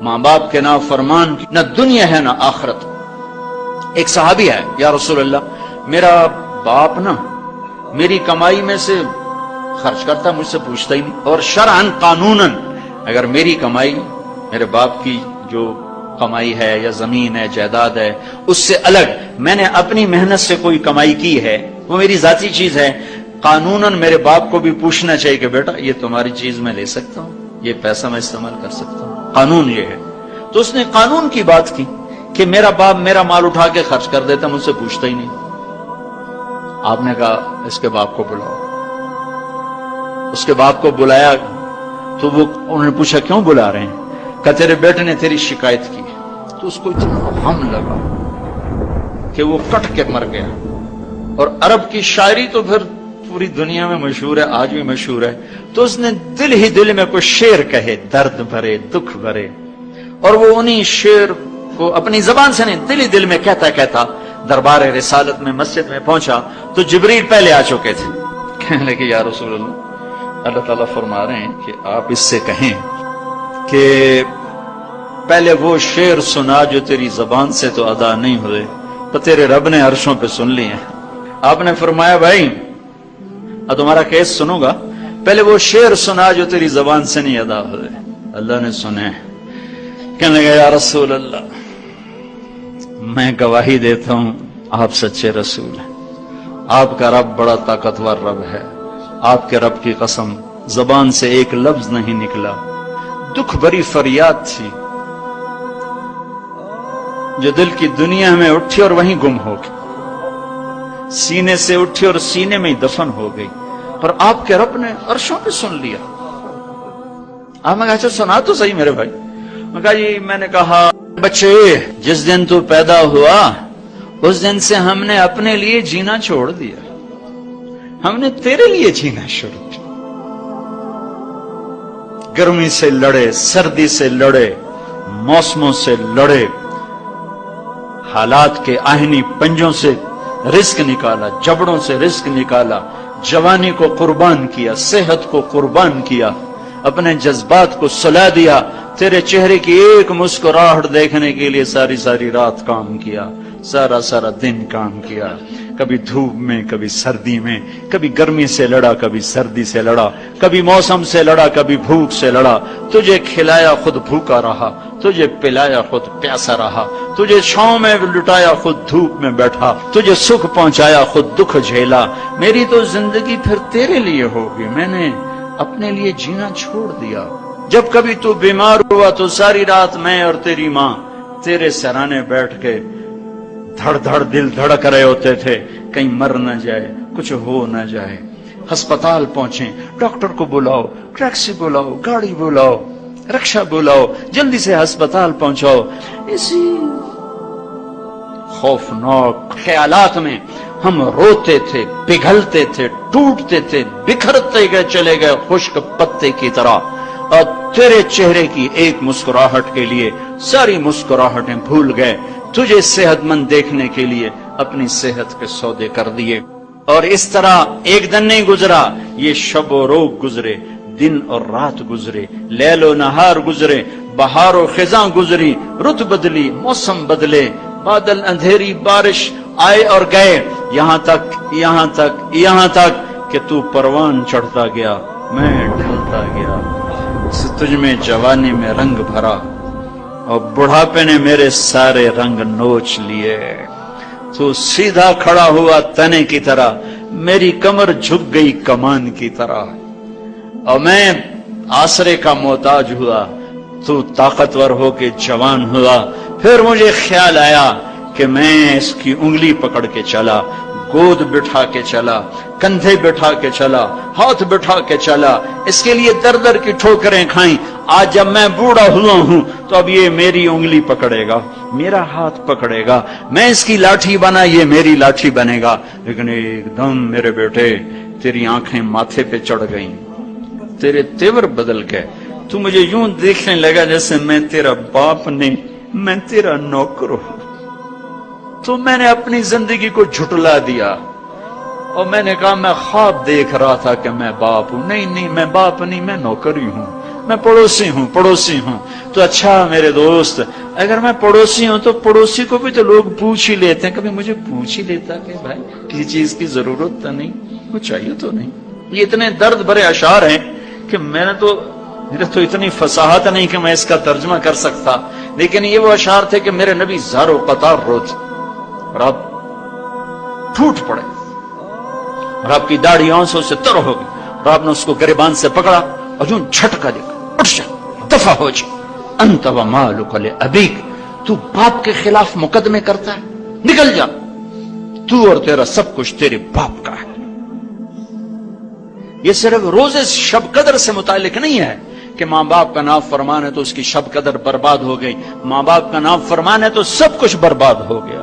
ماں باپ کے نافرمان کی نہ دنیا ہے نہ آخرت۔ ایک صحابی ہے، یا رسول اللہ میرا باپ نا میری کمائی میں سے خرچ کرتا، مجھ سے پوچھتا ہی نہیں، اور شرعاً قانوناً اگر میری کمائی میرے باپ کی جو کمائی ہے یا زمین ہے جائیداد ہے اس سے الگ میں نے اپنی محنت سے کوئی کمائی کی ہے، وہ میری ذاتی چیز ہے، قانوناً میرے باپ کو بھی پوچھنا چاہیے کہ بیٹا یہ تمہاری چیز میں لے سکتا ہوں، یہ پیسہ میں استعمال کر سکتا ہوں، قانون یہ ہے۔ تو اس نے قانون کی بات کی کہ میرا باپ میرا مال اٹھا کے خرچ کر دیتا، مجھ سے پوچھتا ہی نہیں۔ آپ نے کہا اس کے باپ کو بلاؤ۔ اس کے باپ کو بلایا تو وہ انہوں نے پوچھا کیوں بلا رہے ہیں؟ کہ تیرے بیٹے نے تیری شکایت کی۔ تو اس کو اتنا غم لگا کہ وہ کٹ کے مر گیا۔ اور عرب کی شاعری تو پھر پوری دنیا میں مشہور ہے، آج بھی مشہور ہے۔ تو اس نے دل ہی دل میں کوئی شعر کہے، درد بھرے دکھ بھرے، اور وہ انہی شعر کو اپنی زبان سے نہیں دل ہی دل میں کہتا کہتا دربار رسالت میں مسجد میں پہنچا تو جبریل پہلے آ چکے تھے۔ کہنے لگے یا رسول اللہ تعالیٰ فرما رہے ہیں کہ آپ اس سے کہیں کہ پہلے وہ شعر سنا جو تیری زبان سے تو ادا نہیں ہوئے، تو تیرے رب نے عرشوں پہ سن لیے ہیں۔ آپ نے فرمایا بھائی اب تمہارا کیس سنوں گا، پہلے وہ شعر سنا جو تیری زبان سے نہیں ادا ہوئے۔ اللہ نے سنے۔ کہنے لگا یا رسول اللہ میں گواہی دیتا ہوں آپ سچے رسول ہیں، آپ کا رب بڑا طاقتور رب ہے، آپ کے رب کی قسم زبان سے ایک لفظ نہیں نکلا، دکھ بھری فریاد تھی جو دل کی دنیا میں اٹھی اور وہیں گم ہو گئی، سینے سے اٹھی اور سینے میں ہی دفن ہو گئی، پر آپ کے رب نے عرشوں پہ سن لیا۔ آپ نے کہا اچھا سنا تو صحیح میرے بھائی۔ میں کہا جی میں نے کہا بچے جس دن تو پیدا ہوا اس دن سے ہم نے اپنے لیے جینا چھوڑ دیا، ہم نے تیرے لیے جینا شروع کیا۔ گرمی سے لڑے، سردی سے لڑے، موسموں سے لڑے، حالات کے آہنی پنجوں سے رزق نکالا، جبڑوں سے رزق نکالا، جوانی کو قربان کیا، صحت کو قربان کیا، اپنے جذبات کو سلا دیا، تیرے چہرے کی ایک مسکراہٹ دیکھنے کے لیے ساری ساری رات کام کیا، سارا سارا دن کام کیا، کبھی دھوپ میں کبھی سردی میں، کبھی گرمی سے لڑا کبھی سردی سے لڑا، کبھی موسم سے لڑا کبھی بھوک سے لڑا، تجھے کھلایا خود بھوکا رہا، تجھے پلایا خود پیاسا رہا، تجھے چھاؤں میں لٹایا خود دھوپ میں بیٹھا، تجھے سکھ پہنچایا خود دکھ جھیلا، میری تو زندگی پھر تیرے لیے ہوگی، میں نے اپنے لیے جینا چھوڑ دیا۔ جب کبھی تو بیمار ہوا تو ساری رات میں اور تیری ماں تیرے سرانے بیٹھ کے دھڑ دھڑ دل دھڑک رہے ہوتے تھے، کہیں مر نہ جائے، کچھ ہو نہ جائے۔ ہسپتال پہنچیں، ڈاکٹر کو بلاؤ، ٹیکسی بلاؤ، گاڑی بلاؤ، رکشہ بلاؤ، جلدی سے ہسپتال پہنچاؤ۔ اسی خوفناک خیالات میں ہم روتے تھے، پگھلتے تھے، ٹوٹتے تھے، بکھرتے گئے چلے گئے خشک پتے کی طرح، اور تیرے چہرے کی ایک مسکراہٹ کے لیے ساری مسکراہٹیں بھول گئے، تجھے صحت مند دیکھنے کے لیے اپنی صحت کے سودے کر دیے۔ اور اس طرح ایک دن نہیں گزرا، یہ شب و روز گزرے، دن اور رات گزرے، لیل و نہار گزرے، بہار و خزاں گزری، رت بدلی، موسم بدلے، بادل اندھیری، بارش آئے اور گئے، یہاں تک کہ تو پروان چڑھتا گیا، میں ڈھلتا گیا، تجھ میں جوانی میں رنگ بھرا اور بڑھاپے نے میرے سارے رنگ نوچ لیے۔ تو سیدھا کھڑا ہوا تنے کی طرح، میری کمر جھک گئی کمان کی طرح، اور میں آسرے کا محتاج ہوا، تو طاقتور ہو کے جوان ہوا۔ پھر مجھے خیال آیا کہ میں اس کی انگلی پکڑ کے چلا، گود بٹھا کے چلا، کندھے بٹھا کے چلا، ہاتھ بٹھا کے چلا، اس کے لیے در در کی ٹھوکریں کھائیں۔ آج جب میں بوڑھا ہوا ہوں تو اب یہ میری انگلی پکڑے گا، میرا ہاتھ پکڑے گا، میں اس کی لاٹھی بنا، یہ میری لاٹھی بنے گا۔ لیکن ایک دم میرے بیٹے تیری آنکھیں ماتھے پہ چڑھ گئیں، تیرے تیور بدل گئے، تو مجھے یوں دیکھنے لگا جیسے میں تیرا باپ نہیں، میں تیرا نوکر ہوں۔ تو میں نے اپنی زندگی کو جھٹلا دیا اور میں نے کہا میں خواب دیکھ رہا تھا کہ میں باپ ہوں، نہیں میں باپ نہیں، میں نوکر ہی ہوں۔ میں پڑوسی ہوں. تو اچھا میرے دوست، اگر میں پڑوسی ہوں تو پڑوسی کو بھی تو لوگ پوچھ ہی لیتے ہیں. کبھی مجھے پوچھ ہی لیتا کہ بھائی کسی چیز کی ضرورت تو نہیں، کچھ چاہیے تو نہیں. یہ اتنے درد بھرے اشعار ہیں کہ میرے تو اتنی فصاحت نہیں کہ میں اس کا ترجمہ کر سکتا، لیکن یہ وہ اشعار تھے کہ میرے نبی زار و قطار روتے اور آپ ٹوٹ پڑے اور آپ کی داڑھی آنسوں سے تر ہو گئی اور آپ نے اس کو گریبان سے پکڑا اور یوں جھٹکا دے کر اٹھ جا، دفع ہو جا. انت ومالک لابیک، تو باپ کے خلاف مقدمے کرتا ہے، نکل جا، تو اور تیرا سب کچھ تیرے باپ کا ہے. یہ صرف روزے شب قدر سے متعلق نہیں ہے کہ ماں باپ کا نام فرمان ہے تو اس کی شب قدر برباد ہو گئی، ماں باپ کا نام فرمان ہے تو سب کچھ برباد ہو گیا.